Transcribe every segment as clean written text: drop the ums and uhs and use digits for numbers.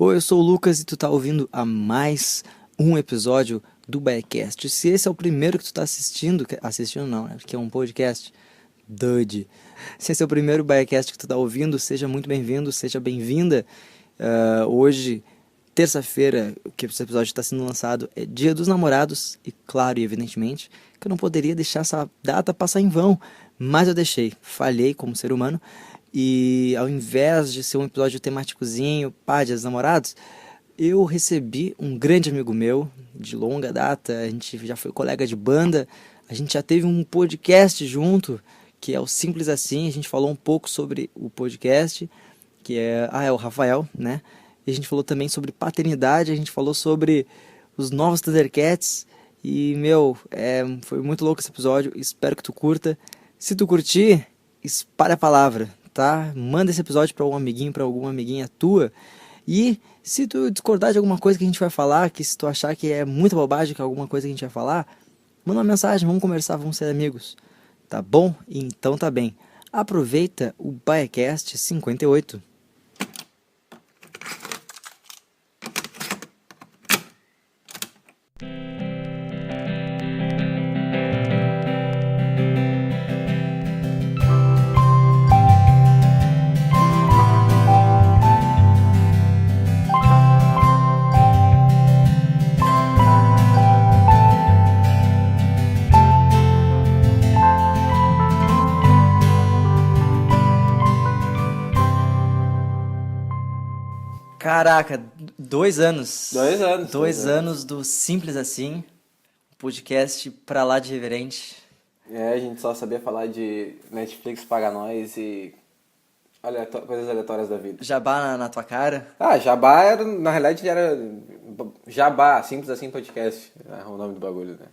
Oi, eu sou o Lucas e tu tá ouvindo a mais um episódio do Biacast. Se esse é o primeiro que tu tá assistindo não, né? Porque é um podcast, Dud. Se esse é o primeiro Biacast que tu tá ouvindo, seja muito bem-vindo, seja bem-vinda. Hoje, terça-feira, que esse episódio está sendo lançado, é Dia dos Namorados e, claro e evidentemente, que eu não poderia deixar essa data passar em vão, mas eu deixei, falhei como ser humano. E ao invés de ser um episódio temáticozinho, Dia dos Namorados, eu recebi um grande amigo meu, de longa data, a gente já foi colega de banda, a gente já teve um podcast junto, que é o Simples Assim, a gente falou um pouco sobre o podcast, que é o Rafael, né? E a gente falou também sobre paternidade, a gente falou sobre os novos Thundercats, e, foi muito louco esse episódio, espero que tu curta. Se tu curtir, espalha a palavra, tá? Manda esse episódio para um amiguinho, para alguma amiguinha tua. E se tu discordar de alguma coisa que a gente vai falar, que se tu achar que é muita bobagem que é alguma coisa que a gente vai falar, manda uma mensagem, vamos conversar, vamos ser amigos. Tá bom? Então tá bem. Aproveita o Biacast 58. Caraca, 2 anos. 2 anos. 2 anos do Simples Assim, podcast pra lá de reverente. A gente só sabia falar de Netflix paga nós e coisas aleatórias da vida. Jabá na tua cara. Jabá era, na realidade era Jabá, Simples Assim Podcast, é o nome do bagulho, né?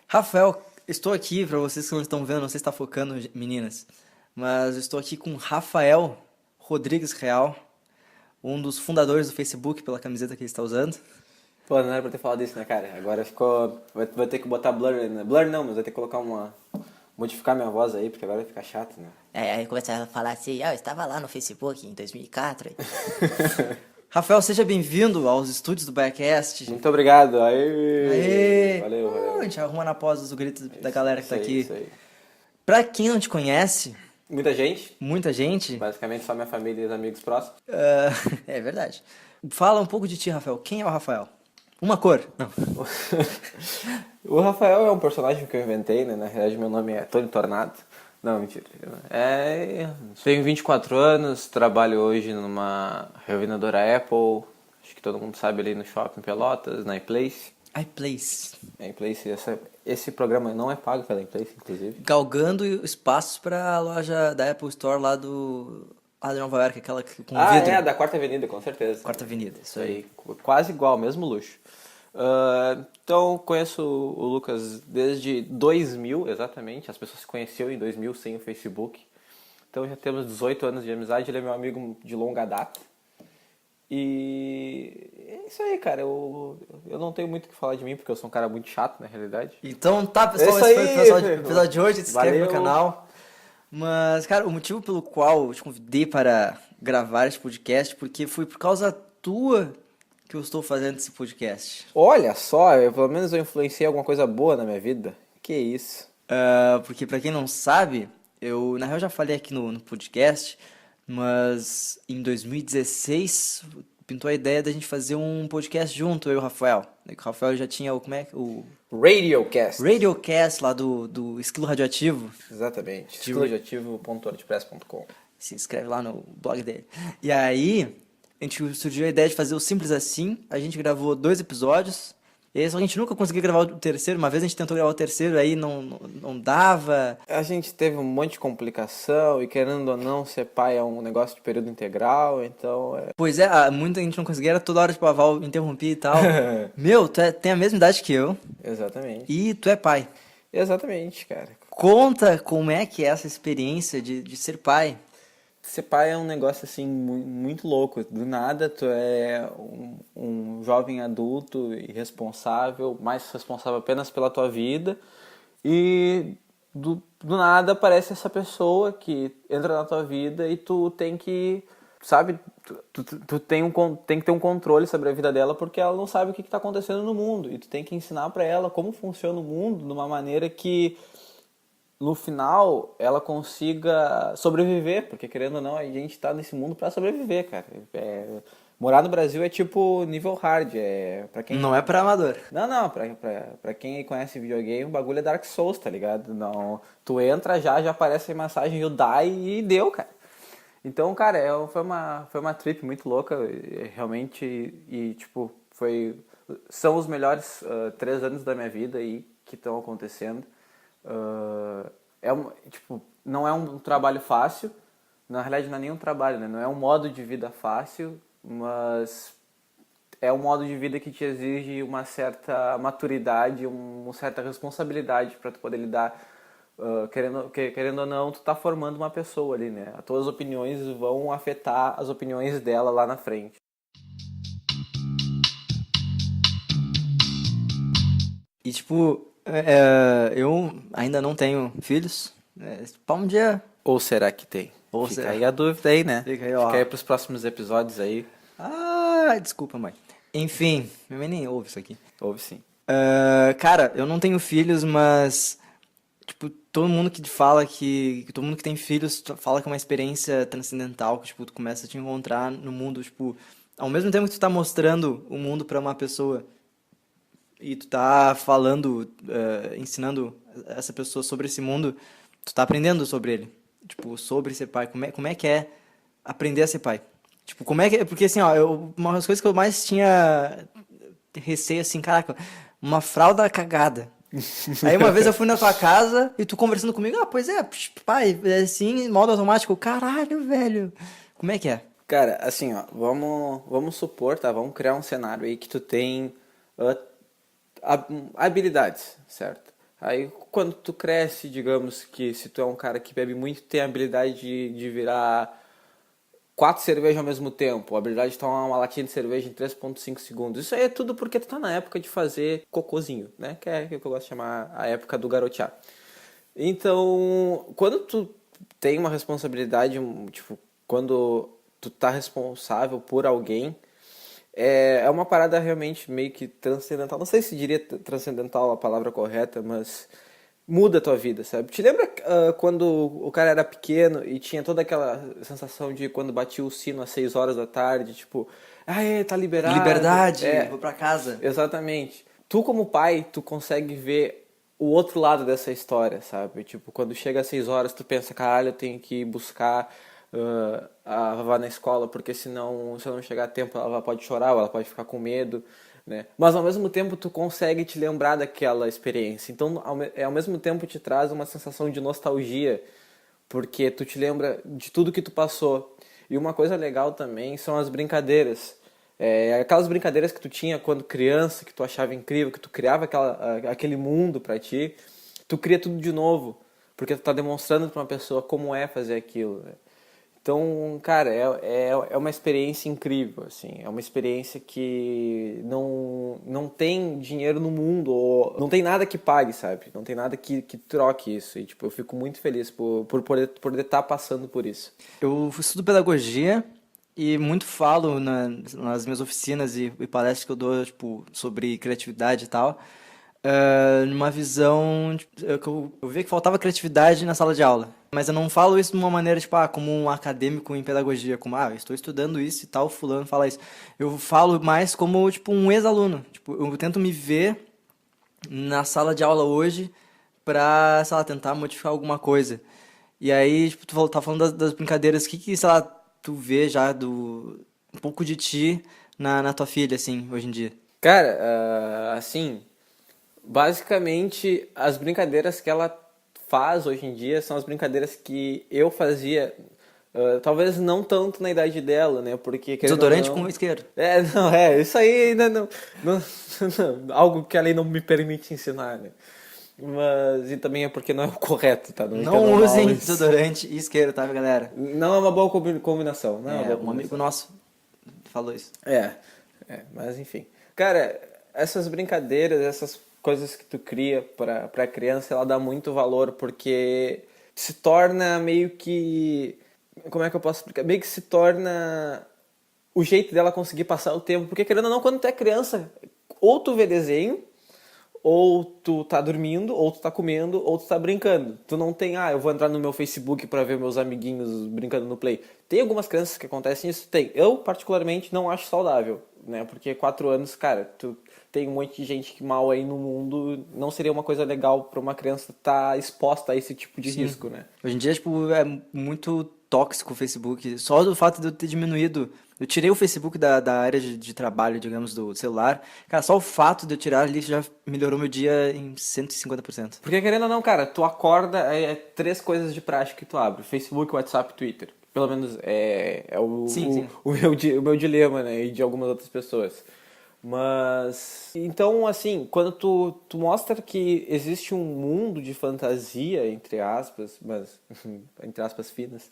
Rafael, estou aqui, pra vocês que não estão vendo, não sei se está focando, meninas, mas eu estou aqui com Rafael Rodrigues Real, um dos fundadores do Facebook, pela camiseta que ele está usando. Pô, não era pra ter falado isso, né, cara? Agora ficou... Vai ter que botar blur, né? Blur não, mas vai ter que colocar modificar minha voz aí, porque agora fica chato, né? Aí começa a falar assim, eu estava lá no Facebook em 2004. Rafael, seja bem-vindo aos estúdios do Biacast. Muito obrigado. Aê! Valeu. A gente arruma na pós o grito da galera que tá aqui. Isso aí. Pra quem não te conhece, Muita gente, basicamente, basicamente só minha família e os amigos próximos. é verdade. Fala um pouco de ti, Rafael. Quem é o Rafael? Uma cor. Não. O Rafael é um personagem que eu inventei, né? Na realidade, meu nome é Tony Tornado. Não, mentira. Tenho 24 anos, trabalho hoje numa revendedora Apple. Acho que todo mundo sabe ali no Shopping Pelotas, na iPlace. iPlace. Esse programa não é pago pela iPlace, inclusive. Galgando espaços pra loja da Apple Store lá de Nova York, aquela com vidro. Da Quarta Avenida, com certeza. Quarta Avenida, isso aí. Quase igual, mesmo luxo. Então, conheço o Lucas desde 2000, exatamente. As pessoas se conheciam em 2000 sem o Facebook. Então, já temos 18 anos de amizade. Ele é meu amigo de longa data. E é isso aí, cara. Eu não tenho muito o que falar de mim, porque eu sou um cara muito chato, na realidade. Então tá, pessoal, esse foi o episódio de hoje. Se inscreve no canal. Mas, cara, o motivo pelo qual eu te convidei para gravar esse podcast, porque foi por causa tua que eu estou fazendo esse podcast. Olha só, pelo menos eu influenciei alguma coisa boa na minha vida. Que isso. Porque pra quem não sabe, eu na real já falei aqui no podcast, mas em 2016 pintou a ideia da gente fazer um podcast junto, eu e o Rafael. O Rafael já tinha o Radiocast lá do Esquilo Radioativo. Exatamente. esquiloradioativo.wordpress.com. Se inscreve lá no blog dele. E aí, a gente surgiu a ideia de fazer o Simples Assim. A gente gravou 2 episódios. E só que a gente nunca conseguiu gravar o terceiro. Uma vez a gente tentou gravar o terceiro, aí não dava. A gente teve um monte de complicação. E querendo ou não, ser pai é um negócio de período integral. Então Pois é, muita gente não conseguia. Era toda hora tipo, a Val interrompia e tal. Tem a mesma idade que eu. Exatamente. E tu é pai. Exatamente, cara. Conta como é que é essa experiência de ser pai. Ser pai é um negócio assim muito louco. Do nada tu é um jovem adulto e responsável, mais responsável apenas pela tua vida, e do nada aparece essa pessoa que entra na tua vida e tu tem que sabe, tu tem que ter um controle sobre a vida dela porque ela não sabe o que tá acontecendo no mundo. E tu tem que ensinar pra ela como funciona o mundo de uma maneira que no final ela consiga sobreviver, porque querendo ou não, a gente tá nesse mundo pra sobreviver, cara. Morar no Brasil é tipo nível hard, pra quem... Não é pra amador. Não, pra quem conhece videogame, o bagulho é Dark Souls, tá ligado? Não, tu entra já aparece a mensagem You Die e deu, cara. Então, cara, foi uma trip muito louca, realmente, e tipo, são os melhores 3 anos da minha vida aí que estão acontecendo. Tipo, não é um trabalho fácil, na realidade não é nenhum trabalho, né? Não é um modo de vida fácil, mas é um modo de vida que te exige uma certa maturidade, uma certa responsabilidade para tu poder lidar. Querendo ou não, tu tá formando uma pessoa ali, né? As tuas opiniões vão afetar as opiniões dela lá na frente. E tipo, eu ainda não tenho filhos. Pra um dia. Ou será que tem? Ou Fica será? aí a dúvida aí, né? Fica aí, ó. Fica aí pros próximos episódios aí. Ah, desculpa, mãe. Enfim, minha mãe nem ouve isso aqui. Ouve sim. Cara, eu não tenho filhos, mas tipo, todo mundo que fala que todo mundo que tem filhos fala que é uma experiência transcendental, que tipo, tu começa a te encontrar no mundo, tipo, ao mesmo tempo que tu tá mostrando o mundo pra uma pessoa e tu tá falando, ensinando essa pessoa sobre esse mundo, tu tá aprendendo sobre ele. Tipo, sobre ser pai. Como é que é aprender a ser pai? Tipo, como é que... Porque assim, ó, uma das coisas que eu mais tinha receio, assim, caraca, uma fralda cagada. Aí uma vez eu fui na tua casa e tu conversando comigo, pois é, pai, é assim, modo automático. Caralho, velho. Como é que é? Cara, assim, ó, vamos supor, tá? Vamos criar um cenário aí que tu tem habilidades, certo? Aí quando tu cresce, digamos que se tu é um cara que bebe muito, tem a habilidade de virar 4 cervejas ao mesmo tempo, a habilidade de tomar uma latinha de cerveja em 3,5 segundos. Isso aí é tudo porque tu tá na época de fazer cocôzinho, né? Que é o que eu gosto de chamar a época do garotear. Então, quando tu tem uma responsabilidade, tipo, quando tu tá responsável por alguém, é uma parada realmente meio que transcendental. Não sei se diria transcendental a palavra correta, mas muda a tua vida, sabe? Te lembra quando o cara era pequeno e tinha toda aquela sensação de quando batia o sino às 6 horas da tarde, tipo, tá liberado. Liberdade, vou pra casa. Exatamente. Tu como pai, tu consegue ver o outro lado dessa história, sabe? Tipo, quando chega às 6 horas, tu pensa, caralho, eu tenho que ir buscar a Vavá na escola, porque senão, se eu não chegar a tempo, ela pode chorar, ou ela pode ficar com medo, né? Mas ao mesmo tempo tu consegue te lembrar daquela experiência. Então, ao mesmo tempo te traz uma sensação de nostalgia, porque tu te lembra de tudo que tu passou. E uma coisa legal também são as brincadeiras. Aquelas brincadeiras que tu tinha quando criança, que tu achava incrível, que tu criava aquele mundo pra ti, tu cria tudo de novo, porque tu tá demonstrando pra uma pessoa como é fazer aquilo, né? Então, cara, é uma experiência incrível, assim. É uma experiência que não tem dinheiro no mundo, ou não tem nada que pague, sabe? Não tem nada que troque isso. E, tipo, eu fico muito feliz por poder estar passando por isso. Eu estudo pedagogia e muito falo nas minhas oficinas e palestras que eu dou, tipo, sobre criatividade e tal, numa visão, tipo, eu vi que faltava criatividade na sala de aula. Mas eu não falo isso de uma maneira, tipo, como um acadêmico em pedagogia, como, eu estou estudando isso e tal, fulano fala isso. Eu falo mais como, tipo, um ex-aluno. Tipo, eu tento me ver na sala de aula hoje pra, sei lá, tentar modificar alguma coisa. E aí, tipo, tu tá falando das brincadeiras, o que, sei lá, tu vê já um pouco de ti na tua filha, assim, hoje em dia? Cara, assim, basicamente as brincadeiras que ela faz hoje em dia são as brincadeiras que eu fazia, talvez não tanto na idade dela, né? Porque Desodorante com isqueiro. Isso aí ainda algo que a lei não me permite ensinar, né? Mas, e também é porque não é o correto, tá? Não Não usem desodorante e isqueiro, tá, galera? Não é uma boa combinação, não é uma boa Um combinação. amigo nosso falou isso. Mas enfim. Cara, essas brincadeiras, essas coisas que tu cria pra criança, ela dá muito valor, porque se torna meio que Como é que eu posso explicar? Meio que se torna o jeito dela conseguir passar o tempo. Porque, querendo ou não, quando tu é criança, ou tu vê desenho, ou tu tá dormindo, ou tu tá comendo, ou tu tá brincando. Tu não tem, eu vou entrar no meu Facebook pra ver meus amiguinhos brincando no Play. Tem algumas crianças que acontecem isso? Tem. Eu, particularmente, não acho saudável, né? Porque 4 anos, cara, tu tem um monte de gente que mal aí no mundo, não seria uma coisa legal pra uma criança estar exposta a esse tipo de risco, né? Hoje em dia, tipo, é muito tóxico o Facebook. Só do fato de eu ter diminuído. Eu tirei o Facebook da área de trabalho, digamos, do celular. Cara, só o fato de eu tirar ali já melhorou meu dia em 150%. Porque querendo ou não, cara, tu acorda, é 3 coisas de prática que tu abre: Facebook, WhatsApp, Twitter. Pelo menos é Sim, sim. o meu dilema, né? E de algumas outras pessoas. Mas, então, assim, quando tu mostra que existe um mundo de fantasia, entre aspas, mas, entre aspas finas,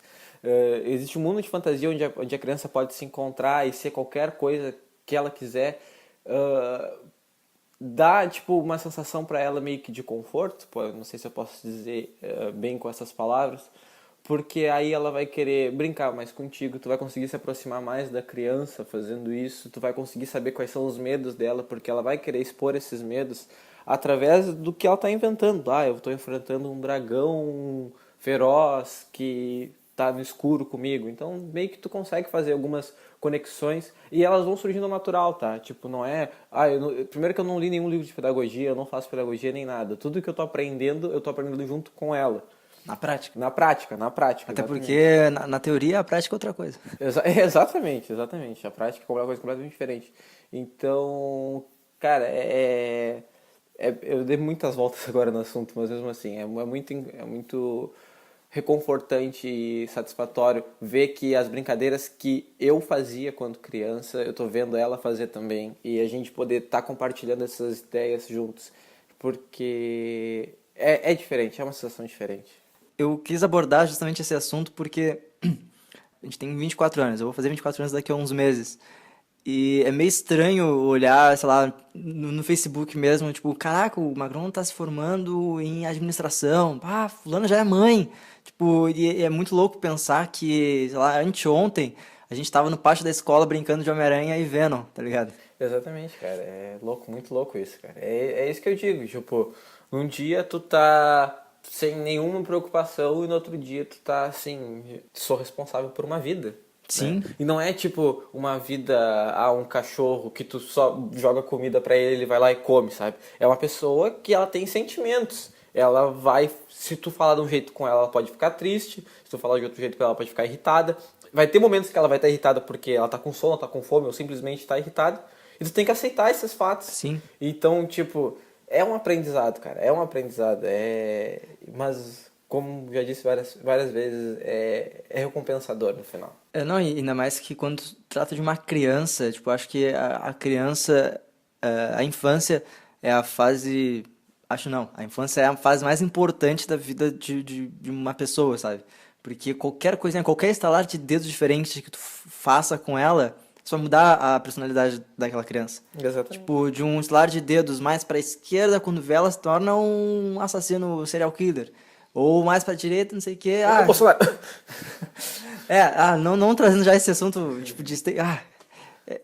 existe um mundo de fantasia onde a criança pode se encontrar e ser qualquer coisa que ela quiser, dá, tipo, uma sensação pra ela meio que de conforto, pô, não sei se eu posso dizer bem com essas palavras, porque aí ela vai querer brincar mais contigo, tu vai conseguir se aproximar mais da criança fazendo isso, tu vai conseguir saber quais são os medos dela, porque ela vai querer expor esses medos através do que ela tá inventando. Eu tô enfrentando um dragão feroz que tá no escuro comigo. Então, meio que tu consegue fazer algumas conexões e elas vão surgindo natural, tá? Tipo, não é... primeiro que eu não li nenhum livro de pedagogia, eu não faço pedagogia nem nada. Tudo que eu tô aprendendo junto com ela. Na prática. Na prática, Até exatamente. porque na teoria a prática é outra coisa. Exatamente. A prática é uma coisa completamente diferente. Então, cara, eu dei muitas voltas agora no assunto, mas mesmo assim, é muito reconfortante e satisfatório ver que as brincadeiras que eu fazia quando criança, eu tô vendo ela fazer também, e a gente poder estar compartilhando essas ideias juntos, porque é diferente, é uma sensação diferente. Eu quis abordar justamente esse assunto porque a gente tem 24 anos, eu vou fazer 24 anos daqui a uns meses. E é meio estranho olhar, sei lá, no Facebook mesmo, tipo, caraca, o Macron tá se formando em administração, fulano já é mãe. Tipo, e é muito louco pensar que, sei lá, anteontem a gente tava no pátio da escola brincando de Homem-Aranha e Venom, tá ligado? Exatamente, cara. É louco, muito louco isso, cara. É isso que eu digo. Tipo, um dia tu tá sem nenhuma preocupação e no outro dia tu tá assim, sou responsável por uma vida. Né? Sim. E não é tipo uma vida um cachorro que tu só joga comida pra ele vai lá e come, sabe? É uma pessoa que ela tem sentimentos. Ela vai, se tu falar de um jeito com ela, ela pode ficar triste. Se tu falar de outro jeito com ela, ela pode ficar irritada. Vai ter momentos que ela vai estar irritada porque ela tá com sono, tá com fome ou simplesmente tá irritada. E tu tem que aceitar esses fatos. Sim. Então, tipo, é um aprendizado, cara. É um aprendizado. Mas, como já disse várias vezes, é recompensador no final. Não, e ainda mais que quando trata de uma criança, tipo, acho que a criança, a infância é a fase, acho não, a infância é a fase mais importante da vida de uma pessoa, sabe? Porque qualquer coisinha, qualquer estalar de dedos diferente que tu faça com ela, isso vai mudar a personalidade daquela criança. Exatamente. Tipo, de um estalar de dedos mais pra esquerda, quando vê ela se torna um assassino serial killer. Ou mais pra direita, não sei o quê. Bolsonaro. Não trazendo já esse assunto, tipo,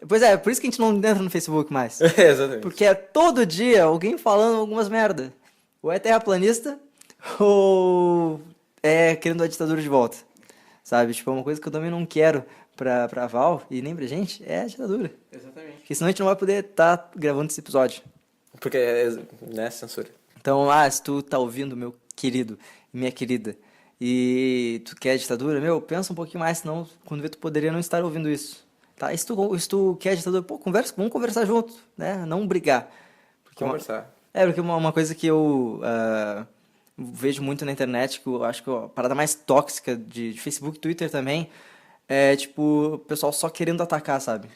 pois é, por isso que a gente não entra no Facebook mais. Exatamente. Porque é todo dia alguém falando algumas merda. Ou é terraplanista, ou é querendo a ditadura de volta. Sabe? Tipo, é uma coisa que eu também não quero pra Val e nem pra gente, é a ditadura. Exatamente. Porque senão a gente não vai poder estar gravando esse episódio. Porque, né, censura. Então, se tu tá ouvindo, meu querido, minha querida, e tu quer ditadura, pensa um pouquinho mais, senão quando vê tu poderia não estar ouvindo isso. Tá? E se tu quer ditadura, vamos conversar junto, né? Não brigar. Conversar. Porque uma coisa que eu vejo muito na internet, que eu acho que a parada mais tóxica de Facebook, Twitter também, é tipo, o pessoal só querendo atacar, sabe?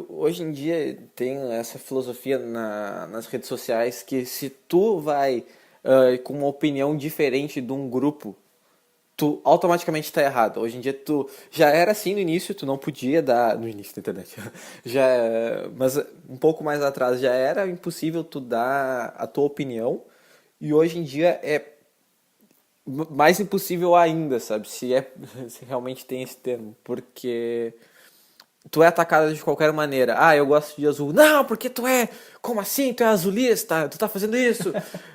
Hoje em dia tem essa filosofia nas redes sociais que se tu vai com uma opinião diferente de um grupo, tu automaticamente tá errado. Hoje em dia tu já era assim no início, tu não podia dar no início da internet. Mas um pouco mais atrás já era impossível tu dar a tua opinião e hoje em dia mais impossível ainda, sabe? Se realmente tem esse termo. Porque tu é atacado de qualquer maneira. Ah, eu gosto de azul. Não, porque tu é... Como assim? Tu é azulista? Tu tá fazendo isso?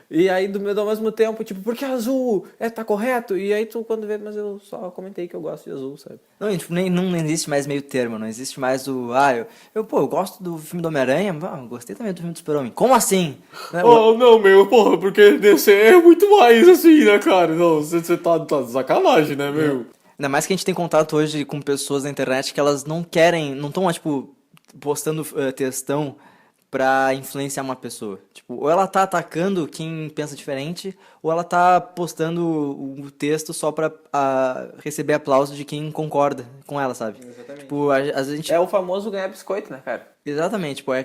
E aí, do mesmo tempo, tipo, porque azul? Tá correto? E aí tu, quando vê, mas eu só comentei que eu gosto de azul, sabe? Não, e, tipo, não existe mais meio termo, não existe mais o... Ah, eu gosto do filme do Homem-Aranha, gostei também do filme do Super-Homem. Como assim? Né, Oh, não, meu, porra, porque DC é muito mais assim, né, cara? Não, você tá de sacanagem, né, meu? Ainda mais que a gente tem contato hoje com pessoas na internet que elas não querem, não estão, tipo, postando textão pra influenciar uma pessoa. Tipo, ou ela tá atacando quem pensa diferente, ou ela tá postando o texto só pra receber aplauso de quem concorda com ela, sabe? Exatamente. Tipo, às vezes a gente... É o famoso ganhar biscoito, né, cara? Exatamente, tipo, é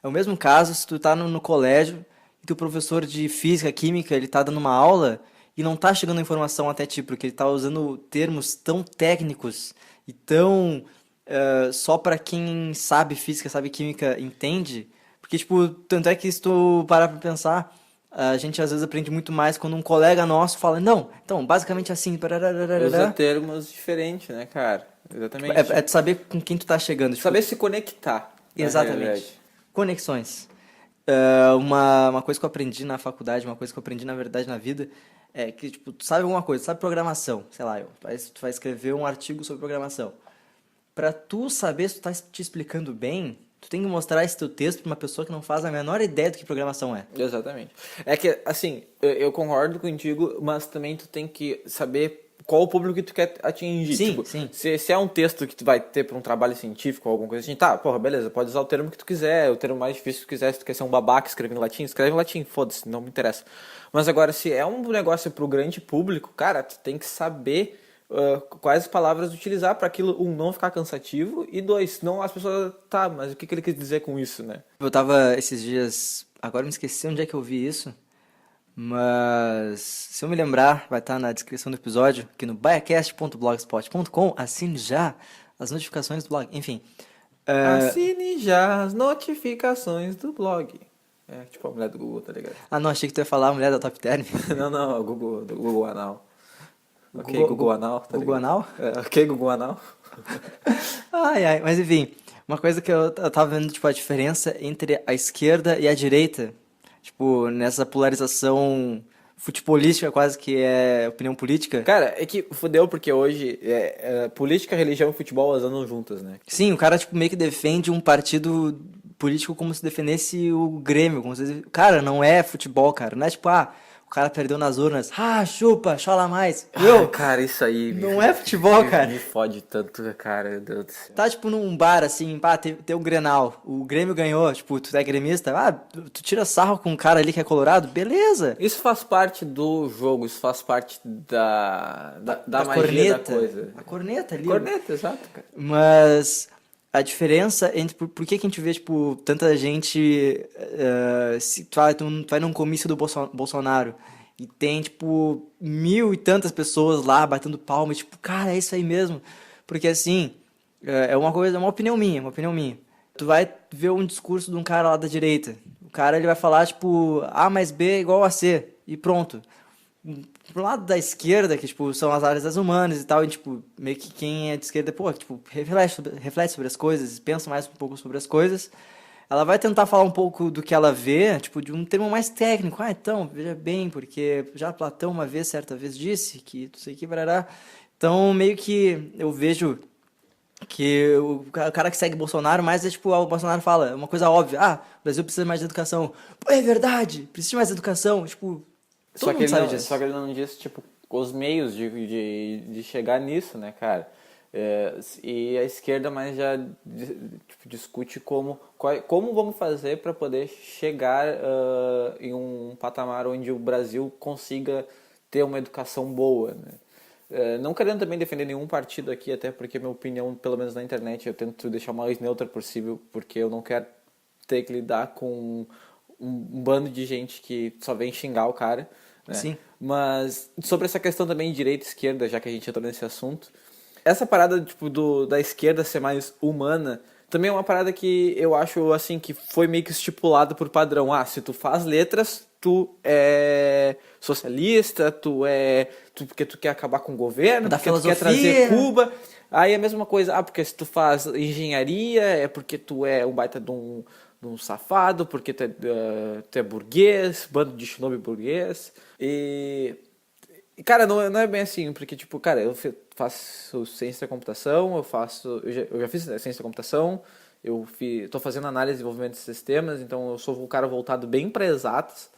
o mesmo caso se tu tá no colégio e teu professor de física, química, ele tá dando uma aula e não tá chegando a informação até ti, porque ele tá usando termos tão técnicos e tão só pra quem sabe física, sabe química, entende. Porque, tipo, tanto é que se tu parar pra pensar, a gente às vezes aprende muito mais quando um colega nosso fala, não, então, basicamente assim, Usa termos diferentes, né, cara? Exatamente. é tu saber com quem tu tá chegando. Tipo, Saber se conectar. Na exatamente. realidade. Conexões. Uma coisa que eu aprendi na faculdade, uma coisa que eu aprendi, na verdade, na vida, é que, tipo, tu sabe alguma coisa, tu sabe programação, sei lá, tu vai escrever um artigo sobre programação. Pra tu saber se tu tá te explicando bem, tu tem que mostrar esse teu texto pra uma pessoa que não faz a menor ideia do que programação é. Exatamente. É que, assim, eu concordo contigo, mas também tu tem que saber qual o público que tu quer atingir. Sim, Tipo, sim. Se é um texto que tu vai ter pra um trabalho científico ou alguma coisa assim, tá, porra, beleza, pode usar o termo que tu quiser, o termo mais difícil que tu quiser. Se tu quer ser um babaca escrevendo latim, escreve em latim, foda-se, não me interessa. Mas agora, se é um negócio pro grande público, cara, tu tem que saber quais palavras utilizar para aquilo, não ficar cansativo, e dois, senão as pessoas, tá, mas o que ele quis dizer com isso, né? Eu tava esses dias, agora eu me esqueci onde é que eu vi isso, mas se eu me lembrar, vai estar na descrição do episódio, aqui no baiacast.blogspot.com, assine já as notificações do blog, enfim. Assine já as notificações do blog. É tipo a mulher do Google, tá ligado? Não, achei que tu ia falar a mulher da Top Term. Não, o Google, do Google Anal. Ok, Google- Google Anal, tá Google ligado? Anal? Ok, Google Anal. Ai, mas enfim, uma coisa que eu tava vendo, tipo, a diferença entre a esquerda e a direita, tipo, nessa polarização futebolística quase que é opinião política. Cara, é que fudeu porque hoje política, religião e futebol andam juntas, né? Sim, o cara, tipo, meio que defende um partido político como se defendesse o Grêmio, como se... Cara, não é futebol, cara, não é tipo, o cara perdeu nas urnas, chupa, chola mais. Meu, Cara, isso aí não é futebol, cara. me fode tanto, cara, meu Deus do céu. Tá, tipo, num bar, assim, tem um Grenal, o Grêmio ganhou, tipo, tu é gremista, tu tira sarro com um cara ali que é colorado, beleza. Isso faz parte do jogo, isso faz parte da magia corneta, da coisa. a corneta ali. Corneta, exato, cara. Mas a diferença entre por que que a gente vê, tipo, tanta gente, se tu vai num comício do Bolsonaro e tem, tipo, 1.000 e tantas pessoas lá batendo palma, e, tipo, cara, é isso aí mesmo. Porque, assim, é uma coisa, é uma opinião minha, Tu vai ver um discurso de um cara lá da direita. O cara, ele vai falar, tipo, A mais B é igual a C, e pronto. Pro lado da esquerda, que, tipo, são as áreas das humanas e tal, e, tipo, meio que quem é de esquerda, tipo, reflete sobre as coisas, pensa mais um pouco sobre as coisas, ela vai tentar falar um pouco do que ela vê, tipo, de um termo mais técnico. Então, veja bem, porque já Platão uma vez, certa vez, disse que não sei o que, barará. Então, meio que eu vejo que o cara que segue Bolsonaro, mais é tipo, o Bolsonaro fala, é uma coisa óbvia, o Brasil precisa mais de educação. Pô, é verdade, precisa de mais educação, tipo... Só que, só que ele não disse, tipo, os meios de chegar nisso, né, cara? E a esquerda mais já tipo, discute como vamos fazer para poder chegar em um patamar onde o Brasil consiga ter uma educação boa, né? Não querendo também defender nenhum partido aqui, até porque minha opinião, pelo menos na internet, eu tento deixar o mais neutra possível, porque eu não quero ter que lidar com um bando de gente que só vem xingar o cara, né? Sim. Mas sobre essa questão também de direita e esquerda, já que a gente entrou nesse assunto, essa parada tipo da esquerda ser mais humana também é uma parada que eu acho assim que foi meio que estipulado por padrão. Se tu faz letras, tu é socialista, porque tu quer acabar com o governo, Da porque tu quer filosofia. trazer Cuba. Aí a mesma coisa, porque se tu faz engenharia, é porque tu é um baita de um safado, porque tu é burguês, bando de shinobi burguês. E, cara, não é bem assim, porque, tipo, cara, eu faço ciência da computação, eu já fiz ciência da computação, tô fazendo análise e desenvolvimento de sistemas, então eu sou um cara voltado bem para exatas.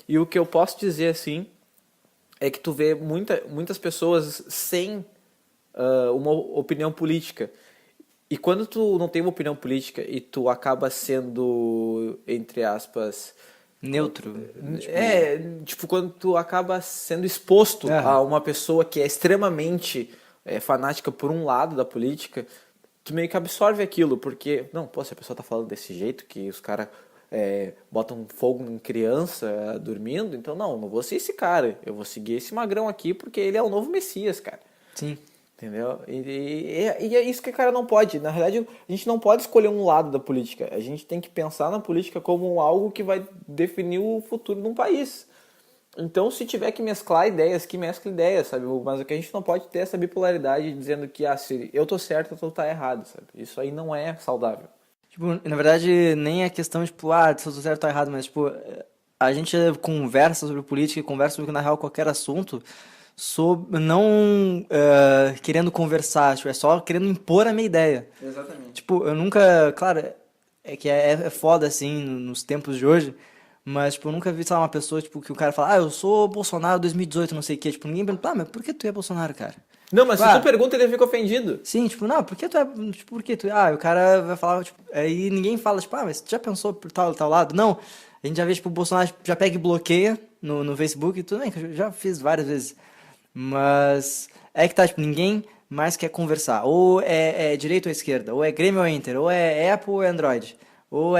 E o que eu posso dizer, assim, é que tu vê muitas pessoas sem uma opinião política. E quando tu não tem uma opinião política e tu acaba sendo, entre aspas, Neutro. tipo, quando tu acaba sendo exposto a uma pessoa que é extremamente fanática por um lado da política, tu meio que absorve aquilo, porque, não, pô, se a pessoa tá falando desse jeito, que os caras botam fogo em criança dormindo, então não vou ser esse cara, eu vou seguir esse magrão aqui porque ele é o novo Messias, cara. Sim. Entendeu? E é isso que o cara não pode. Na realidade, a gente não pode escolher um lado da política. A gente tem que pensar na política como algo que vai definir o futuro de um país. Então, se tiver que mesclar ideias, que mescla ideias, sabe? Mas o que a gente não pode ter é essa bipolaridade dizendo que se eu tô certo, eu tô tá errado, sabe? Isso aí não é saudável. Tipo, na verdade, nem é questão de, tipo, se eu tô certo ou errado, mas, tipo, a gente conversa sobre política e conversa sobre, na real, qualquer assunto, não querendo conversar, tipo, é só querendo impor a minha ideia. Exatamente. Tipo, eu nunca, claro, é que é foda, assim, nos tempos de hoje, mas, tipo, eu nunca vi, sei lá, uma pessoa, tipo, que o cara fala, eu sou Bolsonaro 2018, não sei o quê, tipo, ninguém pergunta, mas por que tu é Bolsonaro, cara? Não, mas Tipo, se tu pergunta, ele fica ofendido. sim, tipo, não, por que tu é, tipo, por que tu, o cara vai falar, tipo, aí ninguém fala, tipo, mas tu já pensou por tal lado? Não, a gente já vê, tipo, o Bolsonaro já pega e bloqueia no Facebook e tudo bem, que eu já fiz várias vezes, mas é que tá, tipo, ninguém mais quer conversar, ou é direita ou esquerda, ou é Grêmio ou Inter, ou é Apple ou é Android, ou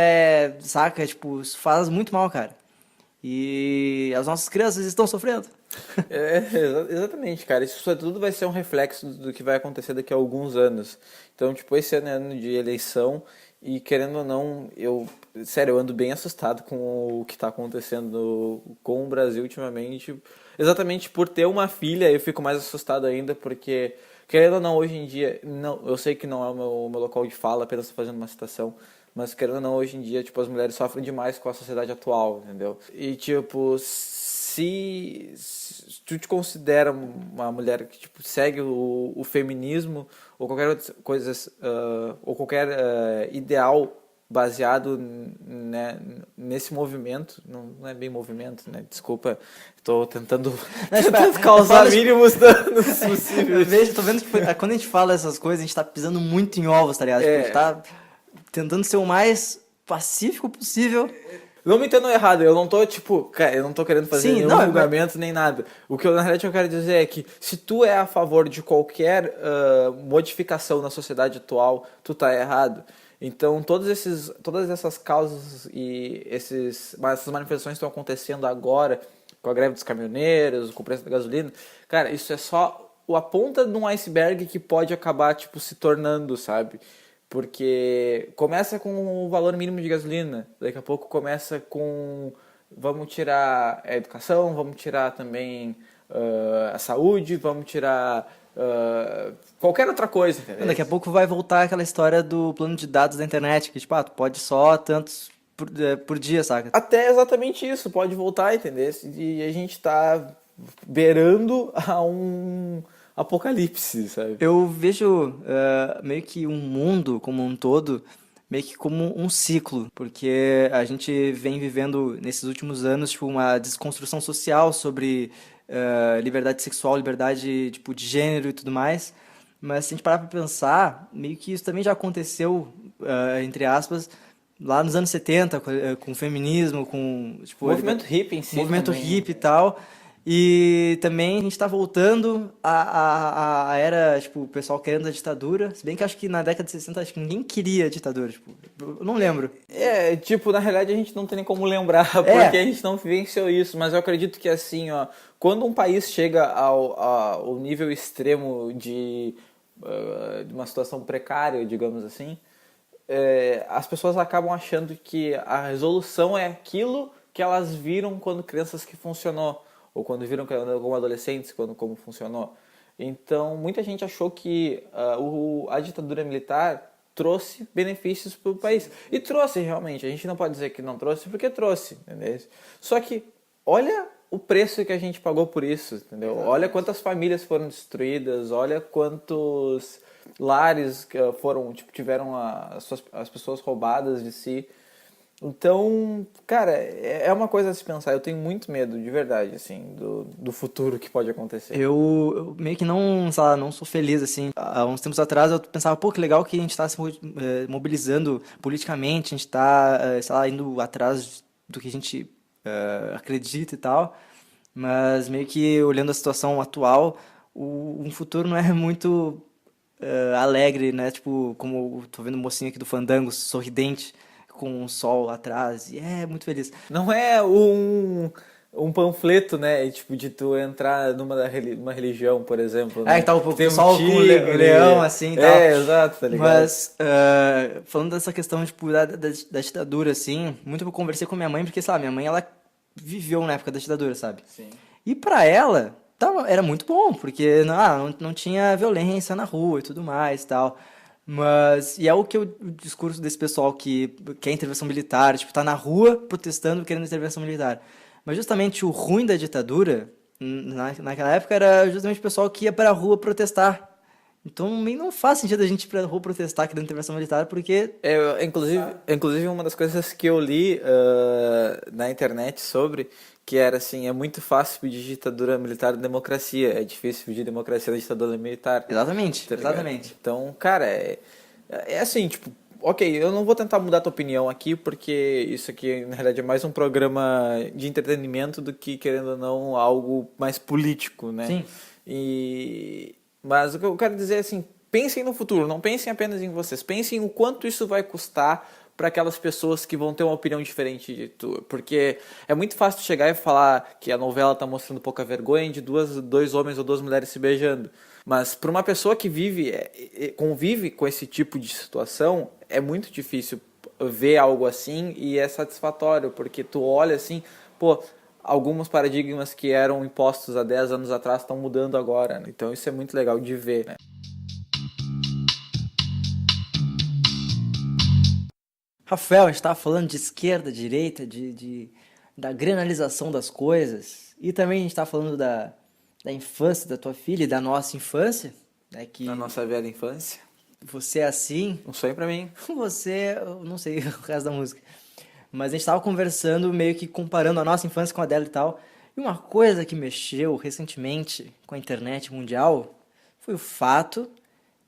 saca, tipo, isso faz muito mal, cara, e as nossas crianças estão sofrendo. Exatamente, cara. Isso tudo vai ser um reflexo do que vai acontecer daqui a alguns anos. Então, tipo, esse ano é ano de eleição e, querendo ou não, eu ando bem assustado com o que tá acontecendo com o Brasil ultimamente. Exatamente por ter uma filha, eu fico mais assustado ainda, porque, querendo ou não, hoje em dia, não, eu sei que não é o meu local de fala, apenas fazendo uma citação, mas, querendo ou não, hoje em dia, tipo, as mulheres sofrem demais com a sociedade atual, entendeu? E, tipo, se tu te considera uma mulher que tipo segue o feminismo ou qualquer outra coisa ou qualquer ideal baseado, né, nesse movimento, não é bem movimento, né? Desculpa, estou tentando causar mínimos danos possíveis. Tô vendo que quando a gente fala essas coisas, a gente tá pisando muito em ovos, tá ligado? Tipo, a gente tá tentando ser o mais pacífico possível. Não me entendam errado, eu não tô, tipo, cara, eu não tô querendo fazer nenhum julgamento nem nada. O que na realidade eu quero dizer é que se tu é a favor de qualquer modificação na sociedade atual, tu tá errado. Então todas essas causas e essas manifestações estão acontecendo agora, com a greve dos caminhoneiros, com o preço da gasolina, cara, isso é só a ponta de um iceberg que pode acabar, tipo, se tornando, sabe? Porque começa com o valor mínimo de gasolina, daqui a pouco começa com vamos tirar a educação, vamos tirar também a saúde, vamos tirar qualquer outra coisa. Entendeu? Daqui a pouco vai voltar aquela história do plano de dados da internet, que tipo, tu pode só tantos por dia, saca? Até exatamente isso, pode voltar, entendeu? E a gente tá beirando a um apocalipse, sabe? Eu vejo meio que um mundo como um todo, meio que como um ciclo, porque a gente vem vivendo nesses últimos anos tipo, uma desconstrução social sobre liberdade sexual, liberdade tipo, de gênero e tudo mais, mas se a gente parar pra pensar, meio que isso também já aconteceu, entre aspas, lá nos anos 70, com o feminismo, com... Tipo, o movimento hippie em si. Movimento também. hippie e tal. E também a gente tá voltando à era, tipo, o pessoal querendo a ditadura. Se bem que acho que na década de 60 acho que ninguém queria ditadura, tipo, eu não lembro. Tipo, na realidade a gente não tem nem como lembrar, porque a gente não vivenciou isso, mas eu acredito que assim, ó, quando um país chega ao nível extremo de uma situação precária, digamos assim, as pessoas acabam achando que a resolução é aquilo que elas viram quando crianças que funcionou, ou quando viram como adolescentes, como funcionou. Então, muita gente achou que a ditadura militar trouxe benefícios para o país. E trouxe, realmente. A gente não pode dizer que não trouxe, porque trouxe, entendeu? Só que, olha o preço que a gente pagou por isso, entendeu? Exatamente. Olha quantas famílias foram destruídas, olha quantos lares foram, tiveram as pessoas roubadas de si. Então, cara, é uma coisa a se pensar. Eu tenho muito medo, de verdade, assim, do futuro que pode acontecer. Eu meio que não, sei lá, não sou feliz, assim. Há uns tempos atrás eu pensava, pô, que legal que a gente tá se mobilizando politicamente, a gente tá, sei lá, indo atrás do que a gente acredita e tal. Mas meio que olhando a situação atual, um futuro não é muito alegre, né? Tipo, como eu tô vendo o mocinho aqui do Fandango, sorridente, com o sol atrás, e é muito feliz. Não é um panfleto, né? Tipo, de tu entrar numa religião, por exemplo. Né? Que tá o pessoal com o leão, assim, e tal. Exato, tá ligado? Mas, falando dessa questão, tipo, da ditadura, assim, muito eu conversei com minha mãe, porque, sei lá, minha mãe, ela viveu na época da ditadura, sabe? Sim. E pra ela, era muito bom, porque não tinha violência na rua e tudo mais e tal. Mas, e é o discurso desse pessoal que quer intervenção militar, tipo, tá na rua protestando querendo intervenção militar. Mas justamente o ruim da ditadura, naquela época, era justamente o pessoal que ia pra rua protestar. Então, meio não faz sentido a gente ir pra rua protestar querendo intervenção militar, porque... Inclusive, uma das coisas que eu li na internet sobre, que era assim, é muito fácil pedir ditadura militar na democracia, é difícil pedir democracia na ditadura militar. Exatamente, Tá exatamente. Então, cara, é assim, tipo, ok, eu não vou tentar mudar a tua opinião aqui, porque isso aqui, na realidade, é mais um programa de entretenimento do que, querendo ou não, algo mais político, né? Sim. Mas o que eu quero dizer é assim, pensem no futuro, não pensem apenas em vocês, pensem o quanto isso vai custar para aquelas pessoas que vão ter uma opinião diferente de tu, porque é muito fácil chegar e falar que a novela tá mostrando pouca vergonha de dois homens ou duas mulheres se beijando, mas para uma pessoa que convive com esse tipo de situação, é muito difícil ver algo assim e é satisfatório, porque tu olha assim, pô, alguns paradigmas que eram impostos há 10 anos atrás estão mudando agora, né? Então isso é muito legal de ver, né? Rafael, a gente estava falando de esquerda, direita, da granalização das coisas. E também a gente estava falando da infância da tua filha e da nossa infância. Né, que Na nossa velha infância. você é assim. Um sonho pra mim. Você, eu não sei o resto da música. Mas a gente estava conversando, meio que comparando a nossa infância com a dela e tal. E uma coisa que mexeu recentemente com a internet mundial foi o fato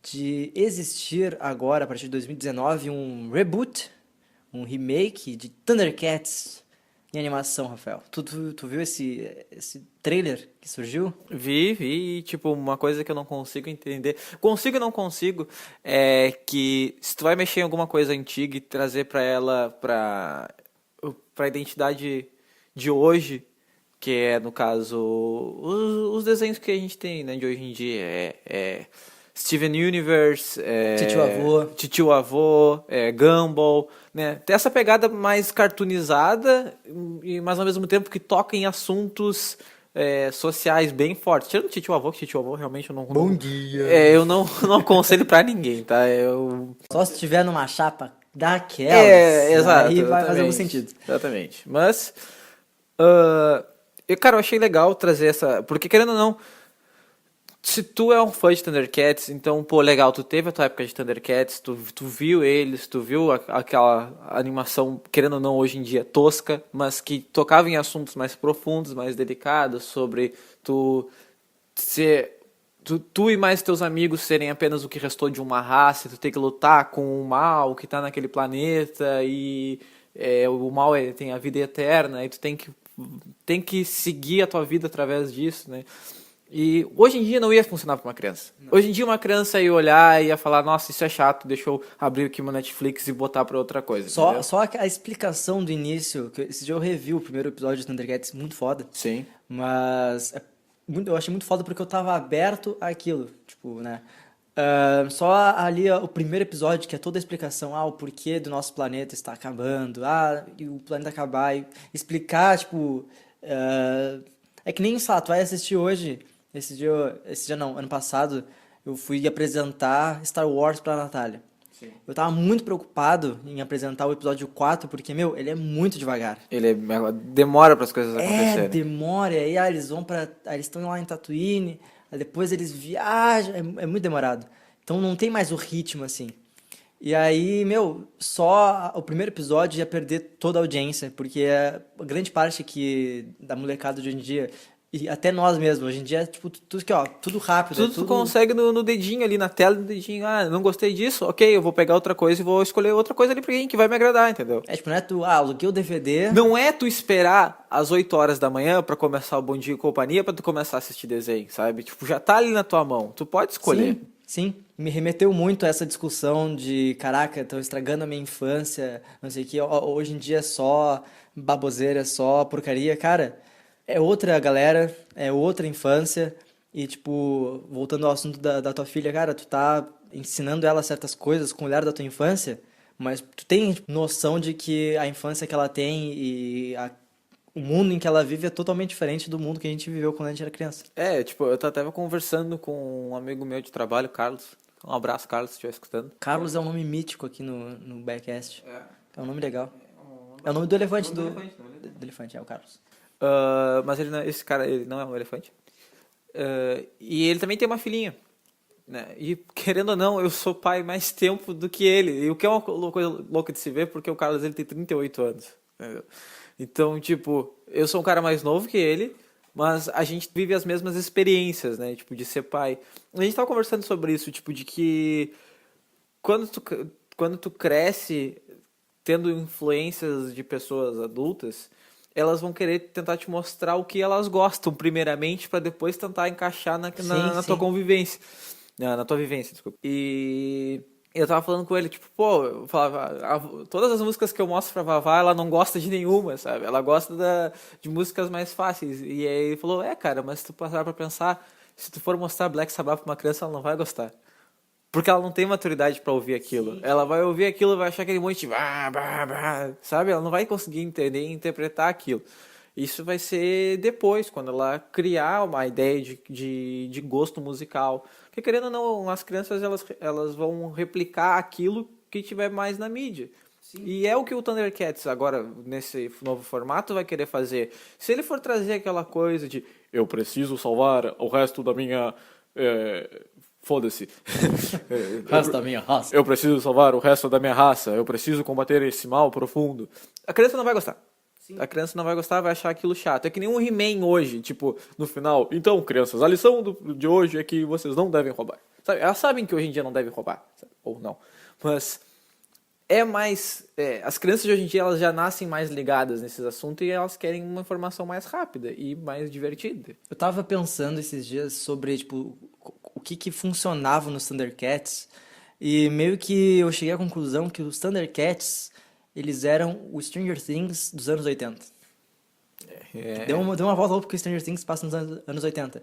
de existir agora, a partir de 2019, um reboot, um remake de Thundercats em animação, Rafael. Tu viu esse trailer que surgiu? Vi, tipo, uma coisa que eu não consigo entender. Consigo e não consigo, é que se tu vai mexer em alguma coisa antiga e trazer pra ela, pra identidade de hoje, que é, no caso, os desenhos que a gente tem, né, de hoje em dia, Steven Universe, Titio Avô, Gumball, né? Tem essa pegada mais cartoonizada, mas ao mesmo tempo que toca em assuntos sociais bem fortes. Tirando Titio Avô, que Titio Avô realmente eu não... Bom dia! Eu não aconselho pra ninguém, tá? Só se tiver numa chapa daquelas, exato, aí vai fazer algum sentido. Exatamente. Mas, cara, eu achei legal trazer essa... Porque, querendo ou não, se tu é um fã de Thundercats, então, pô, legal, tu teve a tua época de Thundercats, tu viu eles, tu viu aquela animação, querendo ou não, hoje em dia, tosca, mas que tocava em assuntos mais profundos, mais delicados, sobre tu e mais teus amigos serem apenas o que restou de uma raça, tu ter que lutar com o mal que tá naquele planeta, e o mal tem a vida eterna, e tu tem que seguir a tua vida através disso, né? E hoje em dia não ia funcionar para uma criança. Não. Hoje em dia uma criança ia olhar e ia falar, nossa, isso é chato, deixa eu abrir aqui meu Netflix e botar para outra coisa. Só a explicação do início, que esse dia eu revi o primeiro episódio de Thundercats, muito foda. Sim. Mas eu achei muito foda porque eu tava aberto àquilo, tipo, né? Só ali ó, o primeiro episódio, que é toda a explicação, o porquê do nosso planeta está acabando, e o planeta acabar, e explicar, tipo, é que nem, sei lá, tu vai assistir hoje, esse dia não, ano passado, eu fui apresentar Star Wars pra Natália. Sim. Eu tava muito preocupado em apresentar o episódio 4, porque, meu, ele é muito devagar. Demora para as coisas acontecerem. Demora, e aí aí eles estão lá em Tatooine, aí depois eles viajam, é muito demorado. Então não tem mais o ritmo, assim. E aí, meu, só o primeiro episódio ia perder toda a audiência, porque a grande parte da molecada de hoje em dia, e até nós mesmos, hoje em dia, tipo, tudo que, ó, tudo rápido. Tudo tu consegue no dedinho ali, na tela do dedinho. Não gostei disso? Ok, eu vou pegar outra coisa e vou escolher outra coisa ali pra quem que vai me agradar, entendeu? Tipo, não é tu, aluguei o DVD... Não é tu esperar às 8 horas da manhã pra começar o Bom Dia e Companhia pra tu começar a assistir desenho, sabe? Tipo, já tá ali na tua mão. Tu pode escolher. Sim. Me remeteu muito a essa discussão de, caraca, estão estragando a minha infância, não sei o que, hoje em dia é só baboseira, é só porcaria. Cara, é outra galera, é outra infância, e tipo, voltando ao assunto da tua filha, cara, tu tá ensinando ela certas coisas com o olhar da tua infância, mas tu tem noção de que a infância que ela tem e o mundo em que ela vive é totalmente diferente do mundo que a gente viveu quando a gente era criança. Tipo, eu tava conversando com um amigo meu de trabalho, Carlos. Um abraço, Carlos, se estiver escutando. Carlos é um nome mítico aqui no Backcast. É um nome legal. É o nome do elefante, do elefante, é o Carlos. Mas esse cara, ele não é um elefante. E ele também tem uma filhinha. Né? E, querendo ou não, eu sou pai mais tempo do que ele. E o que é uma coisa louca de se ver, porque o Carlos ele tem 38 anos. Entendeu? Então, tipo, eu sou um cara mais novo que ele, mas a gente vive as mesmas experiências, né? Tipo, de ser pai. A gente tava conversando sobre isso, tipo, de que quando tu cresce tendo influências de pessoas adultas, elas vão querer tentar te mostrar o que elas gostam, primeiramente, para depois tentar encaixar na tua convivência. Na tua vivência, desculpa. E eu tava falando com ele, tipo, eu falava, todas as músicas que eu mostro pra Vavá, ela não gosta de nenhuma, sabe? Ela gosta de músicas mais fáceis. E aí ele falou, cara, mas se tu passar pra pensar, se tu for mostrar Black Sabbath pra uma criança, ela não vai gostar. Porque ela não tem maturidade pra ouvir aquilo. Sim. Ela vai ouvir aquilo e vai achar aquele monte de... sabe? Ela não vai conseguir entender e interpretar aquilo. Isso vai ser depois, quando ela criar uma ideia de gosto musical. Porque, querendo ou não, as crianças elas vão replicar aquilo que tiver mais na mídia. Sim. E é o que o Thundercats, agora, nesse novo formato, vai querer fazer. Se ele for trazer aquela coisa de eu preciso salvar o resto da minha... foda-se. O resto da minha raça. Eu preciso salvar o resto da minha raça. Eu preciso combater esse mal profundo. A criança não vai gostar. Sim. A criança não vai gostar, vai achar aquilo chato. É que nem um He-Man hoje, tipo, no final. Então, crianças, a lição de hoje é que vocês não devem roubar. Sabe? Elas sabem que hoje em dia não devem roubar. Sabe? Ou não. Mas é mais... as crianças de hoje em dia, elas já nascem mais ligadas nesses assuntos e elas querem uma informação mais rápida e mais divertida. Eu tava pensando esses dias sobre, tipo, o que funcionava nos Thundercats e meio que eu cheguei à conclusão que os Thundercats... eles eram o Stranger Things dos anos 80. Deu uma volta louca porque o Stranger Things passa nos anos 80.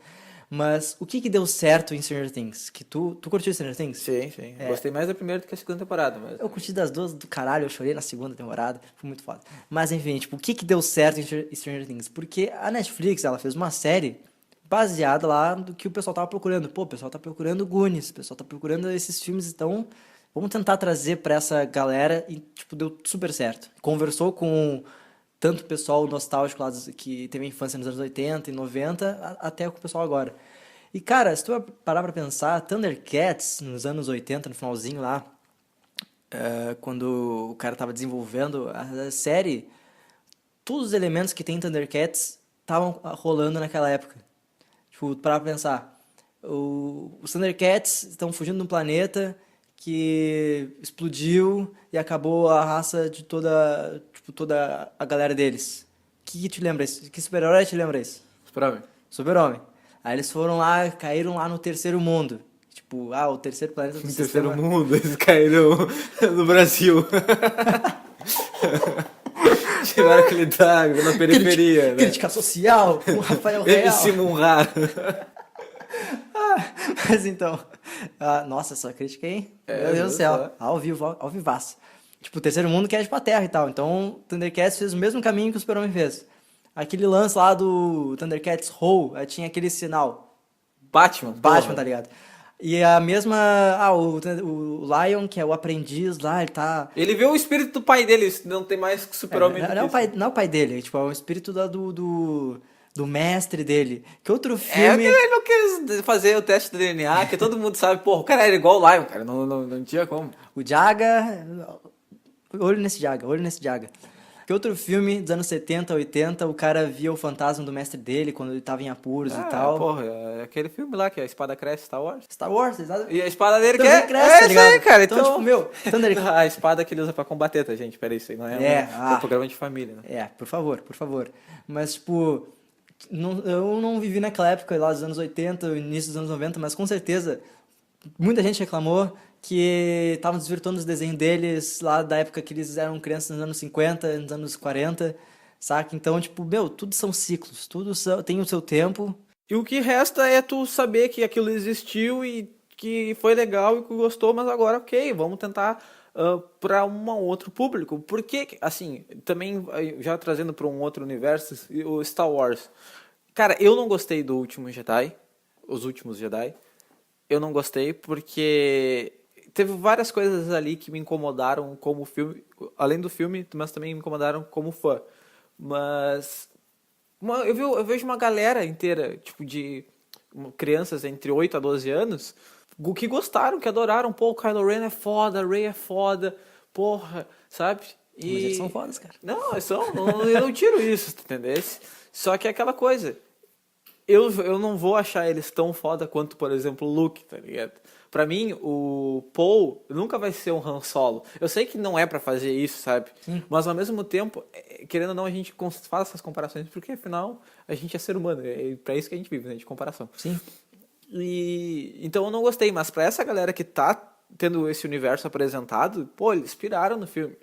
Mas o que deu certo em Stranger Things? Que tu curtiu Stranger Things? Sim. Gostei mais da primeira do que a segunda temporada. Mas... eu curti das duas do caralho, eu chorei na segunda temporada. Foi muito foda. Mas enfim, tipo, o que deu certo em Stranger Things? Porque a Netflix, ela fez uma série baseada lá do que o pessoal tava procurando. Pô, o pessoal tá procurando Goonies, o pessoal tá procurando esses filmes, então... vamos tentar trazer pra essa galera e, tipo, deu super certo. Conversou com tanto o pessoal nostálgico lá que teve a infância nos anos 80 e 90, até com o pessoal agora. E, cara, se tu parar pra pensar, Thundercats, nos anos 80, no finalzinho lá, quando o cara tava desenvolvendo a série, todos os elementos que tem em Thundercats estavam rolando naquela época. Tipo, parar pra pensar, os Thundercats estão fugindo de um planeta... que explodiu e acabou a raça de toda a galera deles. Que te lembra isso? Que super-herói te lembra isso? Super-Homem. Super-Homem. Aí eles foram lá, caíram lá no terceiro mundo. Tipo, o terceiro planeta do sistema... terceiro mundo, eles caíram no Brasil. Tiraram aquele d'água na periferia. Né? Crítica social, com o Rafael Real. MC Munhar. Mas então, Nossa, essa crítica, hein? É, Meu Deus do viu céu. só? Ao vivo, ao vivaço. Tipo, o Terceiro Mundo quer ir pra Terra e tal. Então, o Thundercats fez o mesmo caminho que o Super-Homem fez. Aquele lance lá do Thundercats Roll, tinha aquele sinal. Batman, Batman, tá ligado? E a mesma... o Lion, que é o aprendiz lá, ele tá... Ele vê o espírito do pai dele, não tem mais que super-homem do não, que é o pai, isso. não é o pai dele, tipo, é o espírito do mestre dele. Que outro É, filme... ele não quis fazer o teste do DNA, que todo mundo sabe, porra, o cara era igual o Lion, cara, não tinha como. O Jaga... Olho nesse Jaga. Que outro filme dos anos 70, 80, o cara via o fantasma do mestre dele quando ele tava em apuros e tal. Porra, é aquele filme lá que a espada cresce, Star Wars. Star Wars, exato. E a espada dele que Também é, cresce, é tá isso aí, ligado? cara. Então, tipo, meu, A espada que ele usa pra combater, tá, gente? Peraí, isso aí não é um programa de família, né? Por favor. Mas, tipo, eu não vivi naquela época lá dos anos 80, início dos anos 90, mas com certeza muita gente reclamou que estavam desvirtuando os desenhos deles lá da época que eles eram crianças nos anos 50, nos anos 40, saca? Então, tipo, meu, tudo são ciclos, tem o seu tempo. E o que resta é tu saber que aquilo existiu e que foi legal e que gostou, mas agora, ok, vamos tentar para um outro público. Porque, assim, também já trazendo para um outro universo, o Star Wars. Cara, eu não gostei do último Jedi, os últimos Jedi. Eu não gostei porque teve várias coisas ali que me incomodaram como filme, além do filme, mas também me incomodaram como fã. Mas eu vejo uma galera inteira, tipo de crianças entre 8 a 12 anos, que gostaram, que adoraram. Pô, o Kylo Ren é foda, a Rey é foda, porra, sabe? Mas eles são fodas, cara. Não, eu não tiro isso, entendeu? Só que é aquela coisa. Eu não vou achar eles tão foda quanto, por exemplo, o Luke, tá ligado? Pra mim, o Paul nunca vai ser um Han Solo. Eu sei que não é pra fazer isso, sabe? Sim. Mas ao mesmo tempo, querendo ou não, a gente faz essas comparações, porque afinal a gente é ser humano. É pra isso que a gente vive, né? De comparação. Sim. Então eu não gostei, mas pra essa galera que tá tendo esse universo apresentado, pô, eles piraram no filme.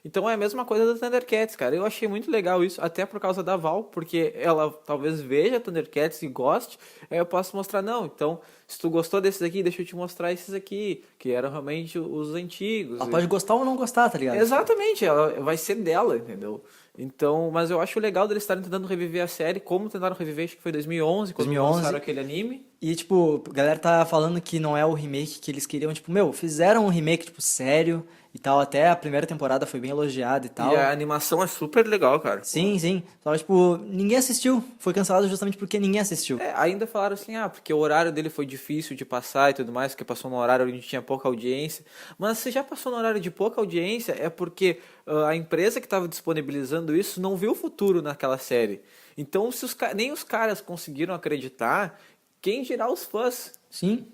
Então é a mesma coisa do Thundercats, cara. Eu achei muito legal isso, até por causa da Val, porque ela talvez veja Thundercats e goste, aí eu posso mostrar, não, então, se tu gostou desses aqui, deixa eu te mostrar esses aqui, que eram realmente os antigos. Ela pode gostar ou não gostar, tá ligado? Exatamente, ela vai ser dela, entendeu? Então, mas eu acho legal deles estarem tentando reviver a série, como tentaram reviver, acho que foi 2011, quando 2011. lançaram aquele anime. E, tipo, a galera tá falando que não é o remake que eles queriam. Tipo, meu, fizeram um remake, tipo, sério e tal. Até a primeira temporada foi bem elogiada e tal. E a animação é super legal, cara. Sim. Só, tipo, ninguém assistiu. Foi cancelado justamente porque ninguém assistiu. Ainda falaram assim, porque o horário dele foi difícil de passar e tudo mais, porque passou no horário onde tinha pouca audiência. Mas se já passou no horário de pouca audiência, é porque a empresa que estava disponibilizando isso não viu o futuro naquela série. Então, se nem os caras conseguiram acreditar, quem dirá os fãs? Sim.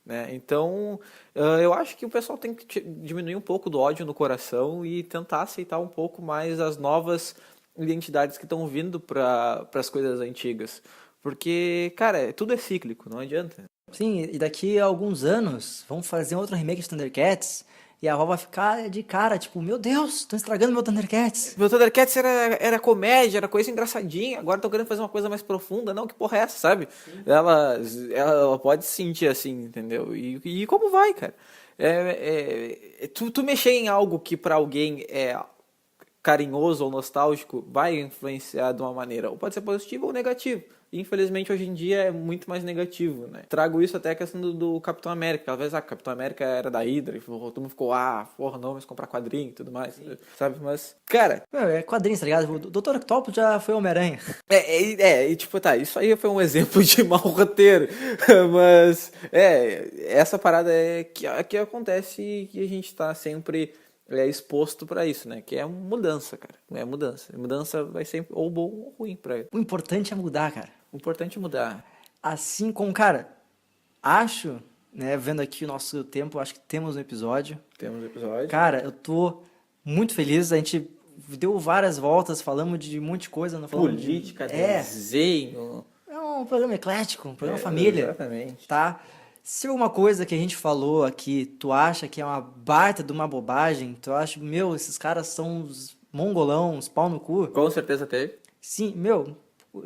Né? Então, eu acho que o pessoal tem que diminuir um pouco do ódio no coração e tentar aceitar um pouco mais as novas identidades que estão vindo para as coisas antigas. Porque, cara, tudo é cíclico, não adianta. Sim, e daqui a alguns anos vão fazer outro remake de Thundercats e a avó vai ficar de cara, tipo, meu Deus, estão estragando meu Thundercats. Meu Thundercats era comédia, era coisa engraçadinha, agora estão querendo fazer uma coisa mais profunda. Não, que porra é essa, sabe? Ela pode se sentir assim, entendeu? E como vai, cara? Tu mexer em algo que pra alguém é carinhoso ou nostálgico vai influenciar de uma maneira, ou pode ser positivo ou negativo. Infelizmente, hoje em dia é muito mais negativo, né? Trago isso até a questão do Capitão América. Às vezes, o Capitão América era da Hydra, e todo mundo ficou, porra, não, vamos comprar quadrinho e tudo mais, sabe? Mas, cara... Meu, é quadrinhos, tá ligado? O Dr. Octopus já foi Homem-Aranha. E tipo, tá, isso aí foi um exemplo de mau roteiro, mas, essa parada que acontece e que a gente tá sempre exposto pra isso, né? Que é mudança, cara. É mudança. Mudança vai ser ou bom ou ruim pra ele. O importante é mudar, cara. O importante é mudar. Assim como, cara, acho, né, vendo aqui o nosso tempo, acho que temos um episódio. Temos episódio. Cara, eu tô muito feliz, a gente deu várias voltas, falamos de um monte de coisa. Não falamos Política, desenho. É um programa eclético, um programa família. Exatamente. Tá? Se alguma coisa que a gente falou aqui, tu acha que é uma baita de uma bobagem, tu acha, meu, esses caras são uns mongolão, uns pau no cu. Com certeza teve. Sim, meu,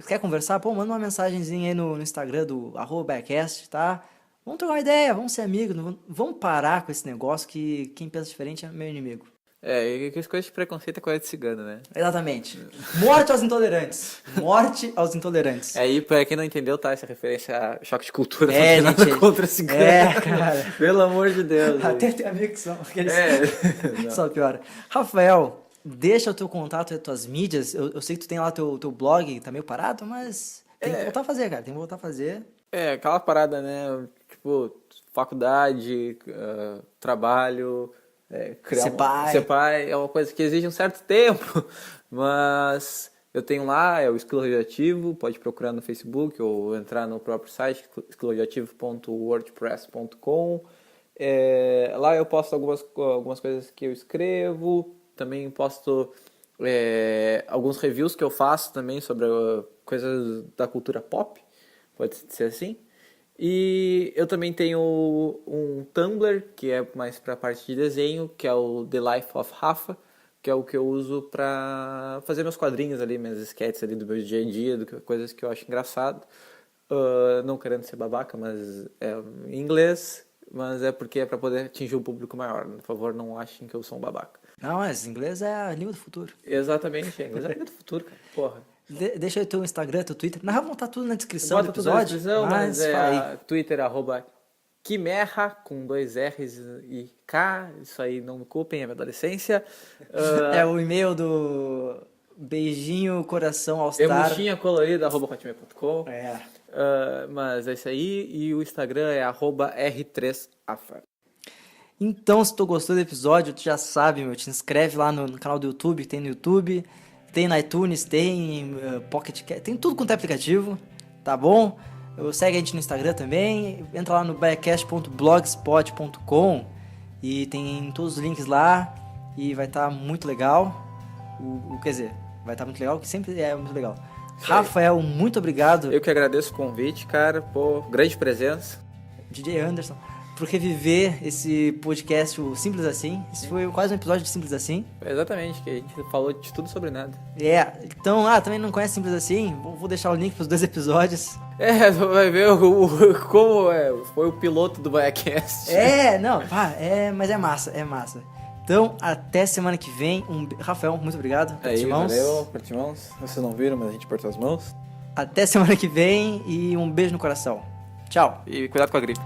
quer conversar? Pô, manda uma mensagenzinha aí no Instagram do @backcast, tá? Vamos trocar uma ideia, vamos ser amigos, vamos parar com esse negócio que quem pensa diferente é meu inimigo. E que as coisas de preconceito é coisa de cigano, né? Exatamente. Morte aos intolerantes. Morte aos intolerantes. Aí, pra quem não entendeu, tá? Essa referência a choque de cultura, não É, tem nada gente. contra cigano. Cara. Pelo amor de Deus. Até gente. tem amigos que são. Aqueles... Não. Só piora. Rafael, deixa o teu contato e as tuas mídias. Eu sei que tu tem lá teu blog, tá meio parado, mas tem que voltar a fazer, cara. Tem que voltar a fazer. Aquela parada, né? Tipo, faculdade, trabalho, ser pai é uma coisa que exige um certo tempo, mas eu tenho lá, é o Esquilo Radioativo, pode procurar no Facebook ou entrar no próprio site, esquiloradioativo.wordpress.com. Lá eu posto algumas coisas que eu escrevo, também posto alguns reviews que eu faço também sobre coisas da cultura pop, pode ser assim. E eu também tenho um Tumblr, que é mais para a parte de desenho, que é o The Life of Rafa, que é o que eu uso para fazer meus quadrinhos ali, minhas sketches ali do meu dia a dia, coisas que eu acho engraçado. Não querendo ser babaca, mas é em inglês, mas é porque é para poder atingir um público maior. Por favor, não achem que eu sou um babaca. Não, mas inglês é a língua do futuro. Exatamente, inglês é a língua do futuro, cara. Porra. Deixa aí teu Instagram, teu Twitter. Na real, vão estar tudo na descrição Bota do episódio. Tudo na descrição, mas aí. Twitter @Quimerra, com 2 R's e K. Isso aí não me culpem, é minha adolescência. É o e-mail do beijinho coração all-star. Emuchinhacolorida@hotmail.com. Mas é isso aí. E o Instagram é @R3afa. Então, se tu gostou do episódio, tu já sabe, te inscreve lá no canal do YouTube, tem no YouTube, tem no iTunes, tem Pocket Cast, tem tudo quanto é aplicativo, tá bom? Segue a gente no Instagram também, entra lá no biacast.blogspot.com e tem todos os links lá e vai estar muito legal. Quer dizer, vai estar muito legal, que sempre é muito legal. Rafael, muito obrigado. Eu que agradeço o convite, cara, grande presença. DJ Anderson, por reviver esse podcast, o Simples Assim. Esse foi quase um episódio de Simples Assim. Exatamente, que a gente falou de tudo sobre nada. Então, também não conhece Simples Assim? Vou deixar o link para os 2 episódios. Vai ver como foi o piloto do Biacast. Mas é massa. Então, até semana que vem. Rafael, muito obrigado. Valeu, aperta as mãos. Vocês não viram, mas a gente apertou as mãos. Até semana que vem e um beijo no coração. Tchau. E cuidado com a gripe.